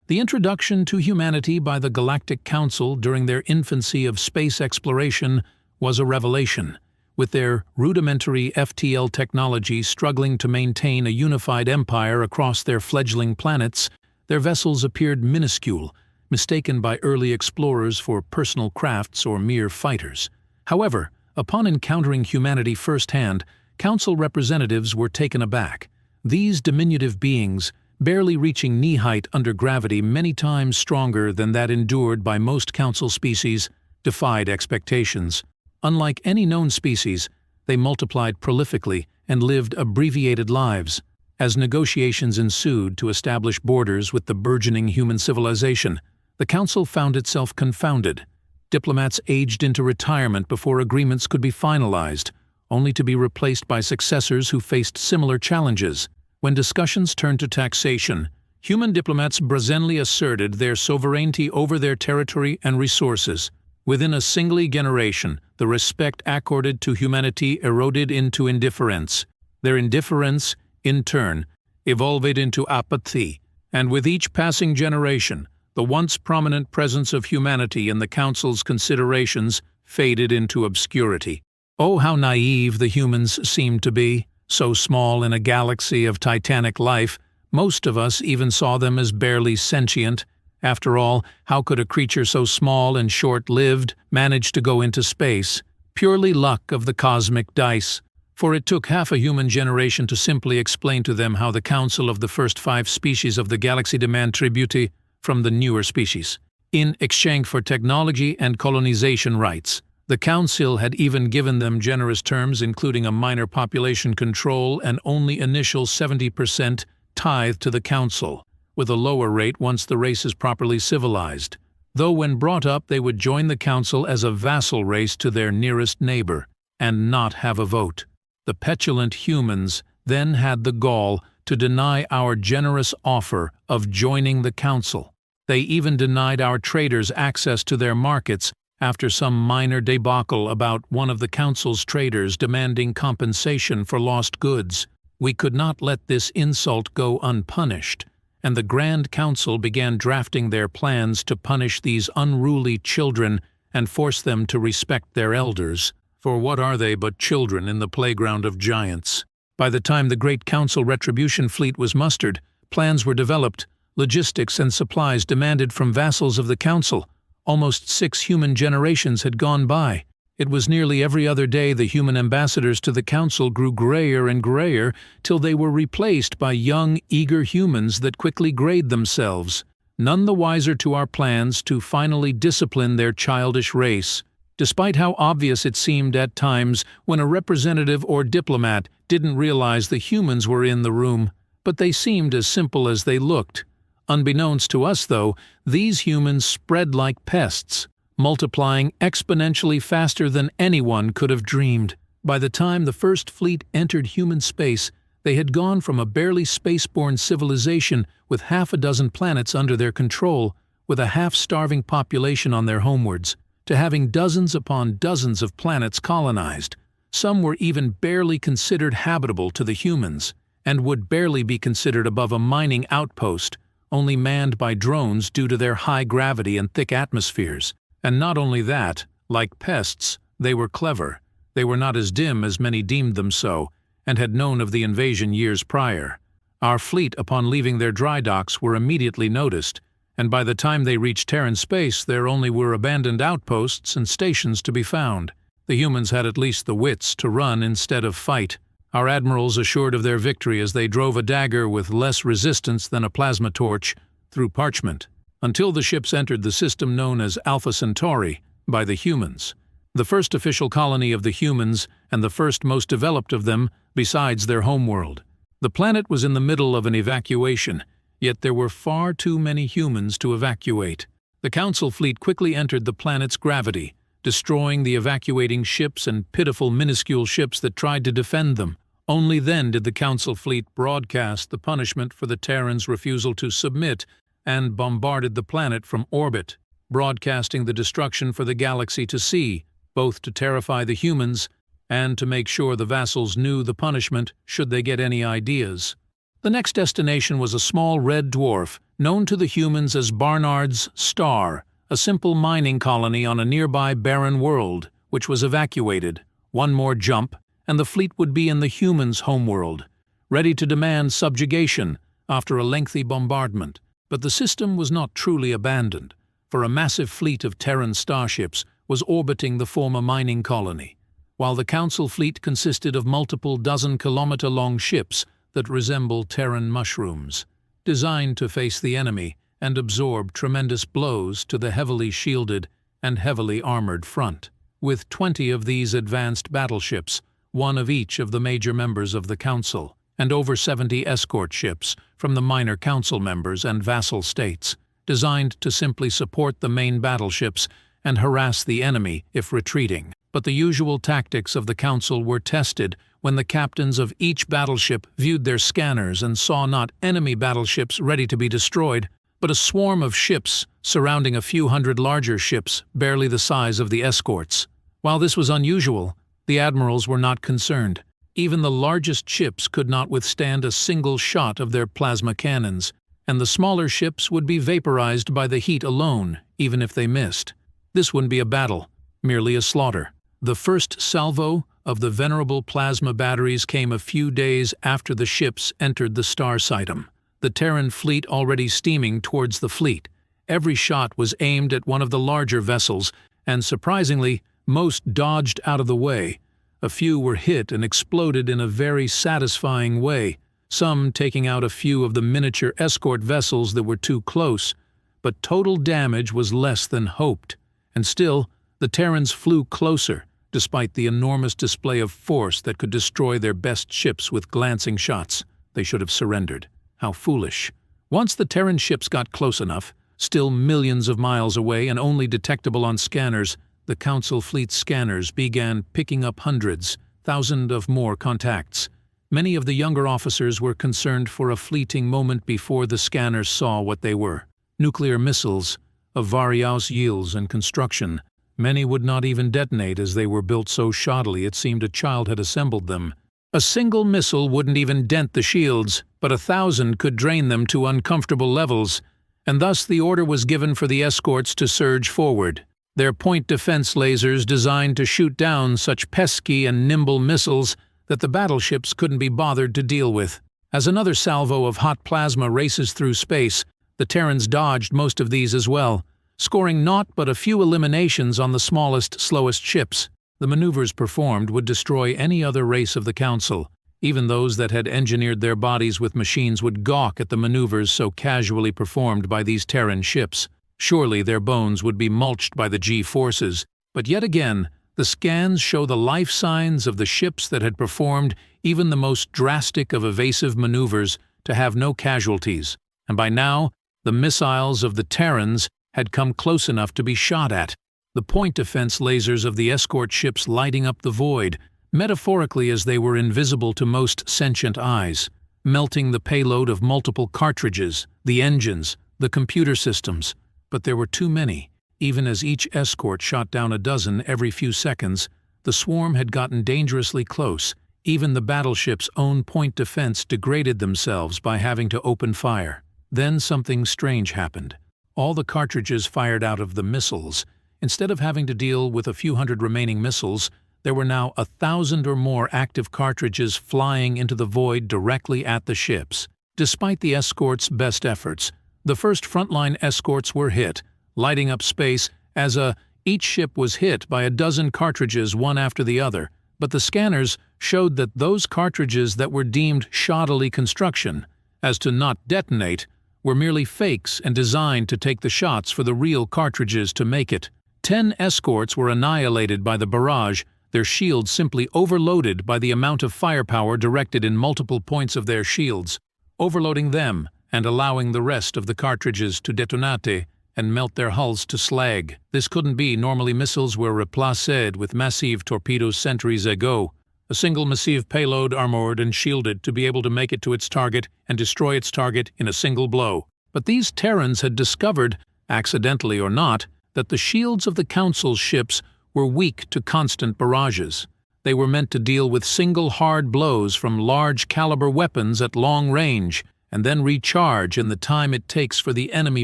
The introduction to humanity by the Galactic Council during their infancy of space exploration was a revelation, with their rudimentary FTL technology struggling to maintain a unified empire across their fledgling planets. Their vessels appeared minuscule, mistaken by early explorers for personal crafts or mere fighters. However, upon encountering humanity firsthand, Council representatives were taken aback. These diminutive beings, barely reaching knee-height under gravity many times stronger than that endured by most Council species, defied expectations. Unlike any known species, they multiplied prolifically and lived abbreviated lives. As negotiations ensued to establish borders with the burgeoning human civilization, the Council found itself confounded. Diplomats aged into retirement before agreements could be finalized, only to be replaced by successors who faced similar challenges. When discussions turned to taxation, human diplomats brazenly asserted their sovereignty over their territory and resources. Within a single generation, the respect accorded to humanity eroded into indifference. Their indifference, in turn, evolved into apathy, and with each passing generation, the once prominent presence of humanity in the Council's considerations faded into obscurity. Oh, how naive the humans seemed to be! So small in a galaxy of titanic life, most of us even saw them as barely sentient. After all, how could a creature so small and short-lived manage to go into space? Purely luck of the cosmic dice. For it took half a human generation to simply explain to them how the Council of the first 5 species of the galaxy demand tribute from the newer species. In exchange for technology and colonization rights, the Council had even given them generous terms including a minor population control and only initial 70% tithe to the Council, with a lower rate once the race is properly civilized. Though when brought up they would join the Council as a vassal race to their nearest neighbor, and not have a vote. The petulant humans then had the gall to deny our generous offer of joining the Council. They even denied our traders access to their markets after some minor debacle about one of the Council's traders demanding compensation for lost goods. We could not let this insult go unpunished, and the Grand Council began drafting their plans to punish these unruly children and force them to respect their elders. For what are they but children in the playground of giants? By the time the Great Council Retribution Fleet was mustered, plans were developed, logistics and supplies demanded from vassals of the Council. Almost 6 human generations had gone by. It was nearly every other day the human ambassadors to the Council grew grayer and grayer till they were replaced by young, eager humans that quickly grayed themselves, none the wiser to our plans to finally discipline their childish race. Despite how obvious it seemed at times when a representative or diplomat didn't realize the humans were in the room, but they seemed as simple as they looked. Unbeknownst to us, though, these humans spread like pests, multiplying exponentially faster than anyone could have dreamed. By the time the first fleet entered human space, they had gone from a barely spaceborne civilization with half a dozen planets under their control, with a half-starving population on their homewards, to having dozens upon dozens of planets colonized. Some were even barely considered habitable to the humans, and would barely be considered above a mining outpost, only manned by drones due to their high gravity and thick atmospheres. And not only that, like pests, they were clever. They were not as dim as many deemed them so, and had known of the invasion years prior. Our fleet, upon leaving their dry docks, were immediately noticed, and by the time they reached Terran space there only were abandoned outposts and stations to be found. The humans had at least the wits to run instead of fight. Our admirals assured of their victory as they drove a dagger with less resistance than a plasma torch through parchment, until the ships entered the system known as Alpha Centauri by the humans, the first official colony of the humans and the first most developed of them besides their homeworld. The planet was in the middle of an evacuation, yet there were far too many humans to evacuate. The Council fleet quickly entered the planet's gravity, destroying the evacuating ships and pitiful minuscule ships that tried to defend them. Only then did the Council fleet broadcast the punishment for the Terrans' refusal to submit and bombarded the planet from orbit, broadcasting the destruction for the galaxy to see, both to terrify the humans and to make sure the vassals knew the punishment should they get any ideas. The next destination was a small red dwarf known to the humans as Barnard's Star, a simple mining colony on a nearby barren world, which was evacuated. One more jump, and the fleet would be in the humans' homeworld, ready to demand subjugation after a lengthy bombardment. But the system was not truly abandoned, for a massive fleet of Terran starships was orbiting the former mining colony, while the Council fleet consisted of multiple dozen-kilometer-long ships that resemble Terran mushrooms, designed to face the enemy and absorb tremendous blows to the heavily shielded and heavily armored front. With 20 of these advanced battleships, one of each of the major members of the Council, and over 70 escort ships from the minor Council members and vassal states, designed to simply support the main battleships and harass the enemy if retreating. But the usual tactics of the Council were tested when the captains of each battleship viewed their scanners and saw not enemy battleships ready to be destroyed, but a swarm of ships surrounding a few hundred larger ships barely the size of the escorts. While this was unusual, the admirals were not concerned. Even the largest ships could not withstand a single shot of their plasma cannons, and the smaller ships would be vaporized by the heat alone, even if they missed. This wouldn't be a battle, merely a slaughter. The first salvo of the venerable plasma batteries came a few days after the ships entered the star system, the Terran fleet already steaming towards the fleet. Every shot was aimed at one of the larger vessels, and surprisingly, most dodged out of the way. A few were hit and exploded in a very satisfying way, some taking out a few of the miniature escort vessels that were too close, but total damage was less than hoped. And still, the Terrans flew closer, despite the enormous display of force that could destroy their best ships with glancing shots. They should have surrendered. How foolish. Once the Terran ships got close enough, still millions of miles away and only detectable on scanners, the Council fleet scanners began picking up hundreds, thousands of more contacts. Many of the younger officers were concerned for a fleeting moment before the scanners saw what they were. Nuclear missiles of various yields and construction. Many would not even detonate as they were built so shoddily it seemed a child had assembled them. A single missile wouldn't even dent the shields, but 1,000 could drain them to uncomfortable levels, and thus the order was given for the escorts to surge forward. Their point defense lasers designed to shoot down such pesky and nimble missiles that the battleships couldn't be bothered to deal with. As another salvo of hot plasma races through space, the Terrans dodged most of these as well, scoring naught but a few eliminations on the smallest, slowest ships. The maneuvers performed would destroy any other race of the Council. Even those that had engineered their bodies with machines would gawk at the maneuvers so casually performed by these Terran ships. Surely their bones would be mulched by the G-forces. But yet again, the scans show the life signs of the ships that had performed even the most drastic of evasive maneuvers to have no casualties. And by now, the missiles of the Terrans had come close enough to be shot at, the point defense lasers of the escort ships lighting up the void, metaphorically as they were invisible to most sentient eyes, melting the payload of multiple cartridges, the engines, the computer systems. But there were too many. Even as each escort shot down a dozen every few seconds, the swarm had gotten dangerously close. Even the battleship's own point defense degraded themselves by having to open fire. Then something strange happened. All the cartridges fired out of the missiles. Instead of having to deal with a few hundred remaining missiles, there were now 1,000 or more active cartridges flying into the void directly at the ships. Despite the escorts' best efforts, the first frontline escorts were hit, lighting up space as each ship was hit by a dozen cartridges one after the other. But the scanners showed that those cartridges that were deemed shoddily construction, as to not detonate, were merely fakes and designed to take the shots for the real cartridges to make it. 10 escorts were annihilated by the barrage, their shields simply overloaded by the amount of firepower directed in multiple points of their shields, overloading them and allowing the rest of the cartridges to detonate and melt their hulls to slag. This couldn't be. Normally missiles were replaced with massive torpedoes centuries ago. A single massive payload armored and shielded to be able to make it to its target and destroy its target in a single blow. But these Terrans had discovered, accidentally or not, that the shields of the Council's ships were weak to constant barrages. They were meant to deal with single hard blows from large-caliber weapons at long range, and then recharge in the time it takes for the enemy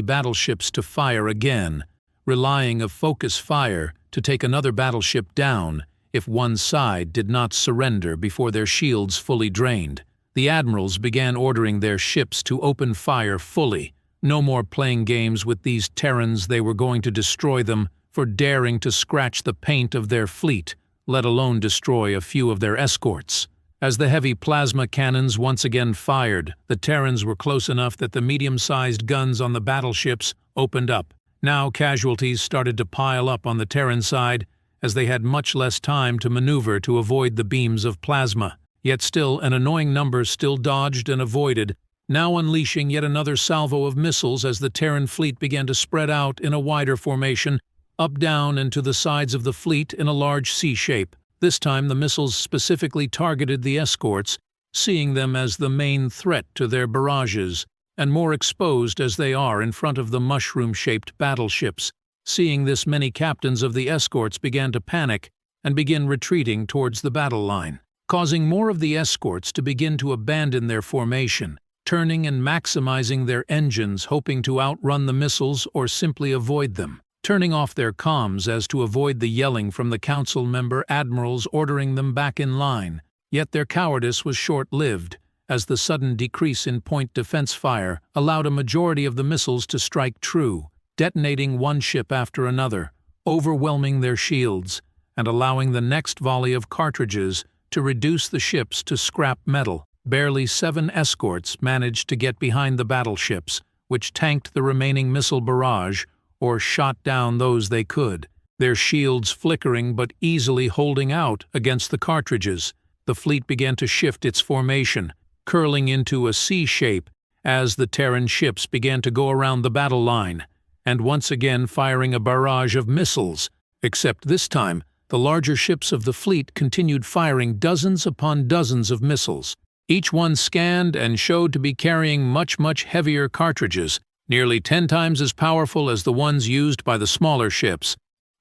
battleships to fire again, relying on focus fire to take another battleship down if one side did not surrender before their shields fully drained. The admirals began ordering their ships to open fire fully. No more playing games with these Terrans. They were going to destroy them for daring to scratch the paint of their fleet, let alone destroy a few of their escorts. As the heavy plasma cannons once again fired, the Terrans were close enough that the medium-sized guns on the battleships opened up. Now casualties started to pile up on the Terran side, as they had much less time to maneuver to avoid the beams of plasma. Yet still, an annoying number still dodged and avoided, now unleashing yet another salvo of missiles as the Terran fleet began to spread out in a wider formation, up, down, and to the sides of the fleet in a large C shape. This time the missiles specifically targeted the escorts, seeing them as the main threat to their barrages, and more exposed as they are in front of the mushroom-shaped battleships. Seeing this, many captains of the escorts began to panic and begin retreating towards the battle line, causing more of the escorts to begin to abandon their formation, turning and maximizing their engines, hoping to outrun the missiles or simply avoid them, turning off their comms as to avoid the yelling from the council member admirals ordering them back in line. Yet their cowardice was short-lived, as the sudden decrease in point defense fire allowed a majority of the missiles to strike true, detonating one ship after another, overwhelming their shields, and allowing the next volley of cartridges to reduce the ships to scrap metal. Barely 7 escorts managed to get behind the battleships, which tanked the remaining missile barrage or shot down those they could, their shields flickering but easily holding out against the cartridges. The fleet began to shift its formation, curling into a C shape as the Terran ships began to go around the battle line, and once again firing a barrage of missiles, except this time the larger ships of the fleet continued firing dozens upon dozens of missiles. Each one scanned and showed to be carrying much heavier cartridges, nearly 10 times as powerful as the ones used by the smaller ships.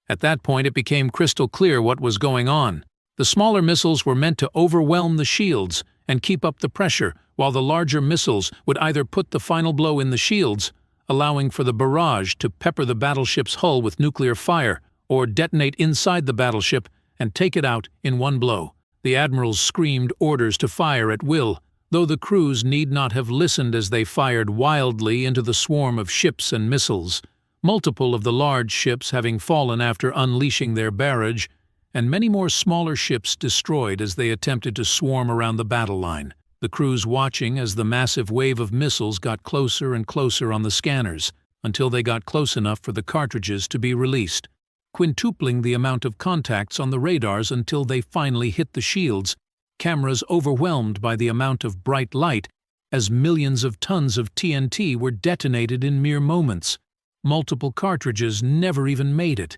At that point it became crystal clear what was going on. The smaller missiles were meant to overwhelm the shields and keep up the pressure, while the larger missiles would either put the final blow in the shields, allowing for the barrage to pepper the battleship's hull with nuclear fire, or detonate inside the battleship and take it out in one blow. The admirals screamed orders to fire at will, though the crews need not have listened as they fired wildly into the swarm of ships and missiles, multiple of the large ships having fallen after unleashing their barrage, and many more smaller ships destroyed as they attempted to swarm around the battle line, the crews watching as the massive wave of missiles got closer and closer on the scanners, until they got close enough for the cartridges to be released, quintupling the amount of contacts on the radars until they finally hit the shields, cameras overwhelmed by the amount of bright light as millions of tons of TNT were detonated in mere moments. Multiple cartridges never even made it,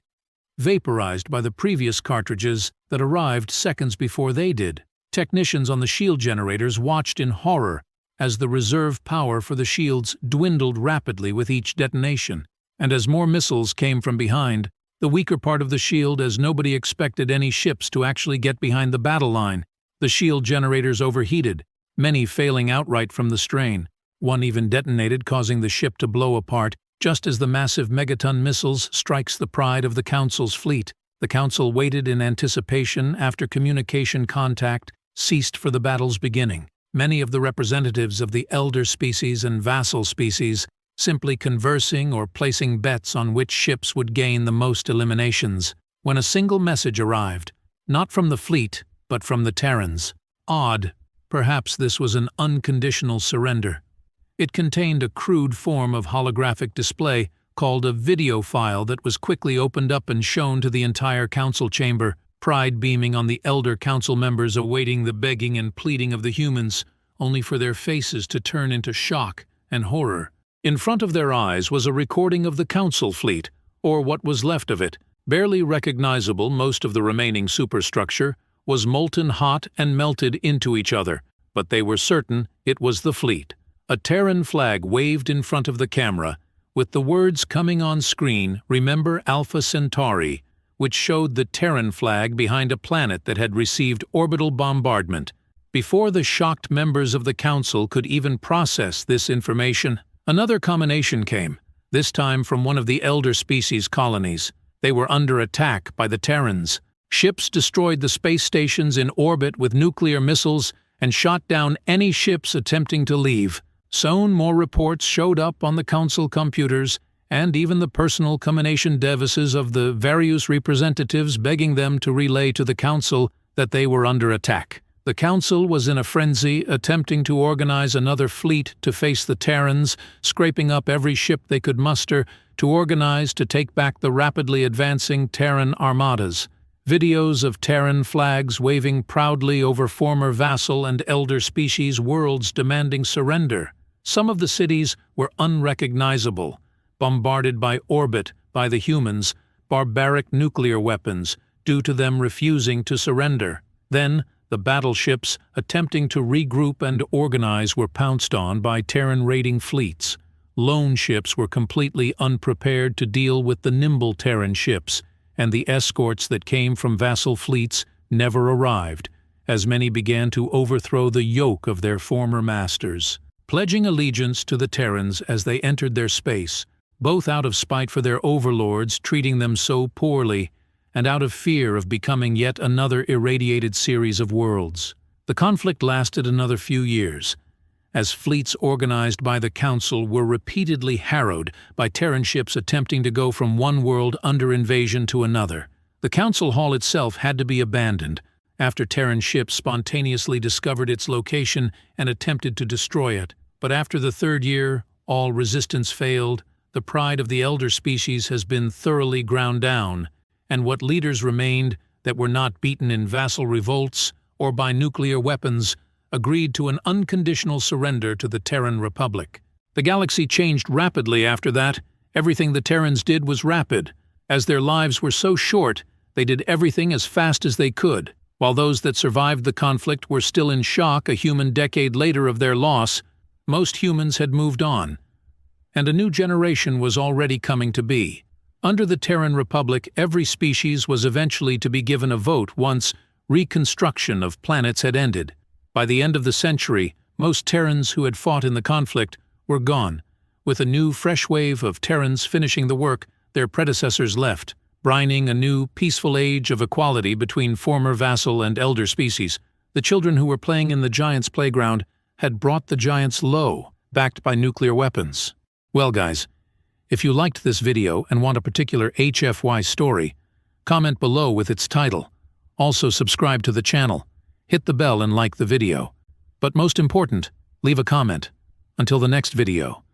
vaporized by the previous cartridges that arrived seconds before they did. Technicians on the shield generators watched in horror as the reserve power for the shields dwindled rapidly with each detonation, and as more missiles came from behind, the weaker part of the shield, as nobody expected any ships to actually get behind the battle line. The shield generators overheated, many failing outright from the strain. One even detonated, causing the ship to blow apart, just as the massive megaton missiles strikes the pride of the Council's fleet. The Council waited in anticipation after communication contact ceased for the battle's beginning. Many of the representatives of the elder species and vassal species simply conversing or placing bets on which ships would gain the most eliminations, when a single message arrived, not from the fleet, but from the Terrans. Odd, perhaps this was an unconditional surrender. It contained a crude form of holographic display called a video file that was quickly opened up and shown to the entire council chamber, pride beaming on the elder council members awaiting the begging and pleading of the humans, only for their faces to turn into shock and horror. In front of their eyes was a recording of the council fleet, or what was left of it. Barely recognizable, most of the remaining superstructure was molten hot and melted into each other, but they were certain it was the fleet. A Terran flag waved in front of the camera, with the words coming on screen, "Remember Alpha Centauri," which showed the Terran flag behind a planet that had received orbital bombardment. Before the shocked members of the council could even process this information, another commination came, this time from one of the elder species colonies. They were under attack by the Terrans. Ships destroyed the space stations in orbit with nuclear missiles and shot down any ships attempting to leave. Soon more reports showed up on the council computers, and even the personal commination devices of the various representatives begging them to relay to the council that they were under attack. The council was in a frenzy, attempting to organize another fleet to face the Terrans, scraping up every ship they could muster, to organize to take back the rapidly advancing Terran armadas. Videos of Terran flags waving proudly over former vassal and elder species worlds demanding surrender. Some of the cities were unrecognizable, bombarded by orbit by the humans, barbaric nuclear weapons, due to them refusing to surrender. Then, the battleships, attempting to regroup and organize, were pounced on by Terran raiding fleets. Lone ships were completely unprepared to deal with the nimble Terran ships, and the escorts that came from vassal fleets never arrived, as many began to overthrow the yoke of their former masters. Pledging allegiance to the Terrans as they entered their space, both out of spite for their overlords treating them so poorly, and out of fear of becoming yet another irradiated series of worlds. The conflict lasted another few years, as fleets organized by the Council were repeatedly harrowed by Terran ships attempting to go from one world under invasion to another. The Council Hall itself had to be abandoned after Terran ships spontaneously discovered its location and attempted to destroy it. But after the third year, all resistance failed, the pride of the elder species has been thoroughly ground down, and what leaders remained that were not beaten in vassal revolts or by nuclear weapons agreed to an unconditional surrender to the Terran Republic. The galaxy changed rapidly after that. Everything the Terrans did was rapid. As their lives were so short, they did everything as fast as they could. While those that survived the conflict were still in shock a human decade later of their loss, most humans had moved on, and a new generation was already coming to be. Under the Terran Republic, every species was eventually to be given a vote once reconstruction of planets had ended. By the end of the century, most Terrans who had fought in the conflict were gone. With a new, fresh wave of Terrans finishing the work their predecessors left, brining a new, peaceful age of equality between former vassal and elder species. The children who were playing in the Giants' playground had brought the Giants low, backed by nuclear weapons. Well, guys, if you liked this video and want a particular HFY story, comment below with its title. Also subscribe to the channel, hit the bell and like the video. But most important, leave a comment. Until the next video.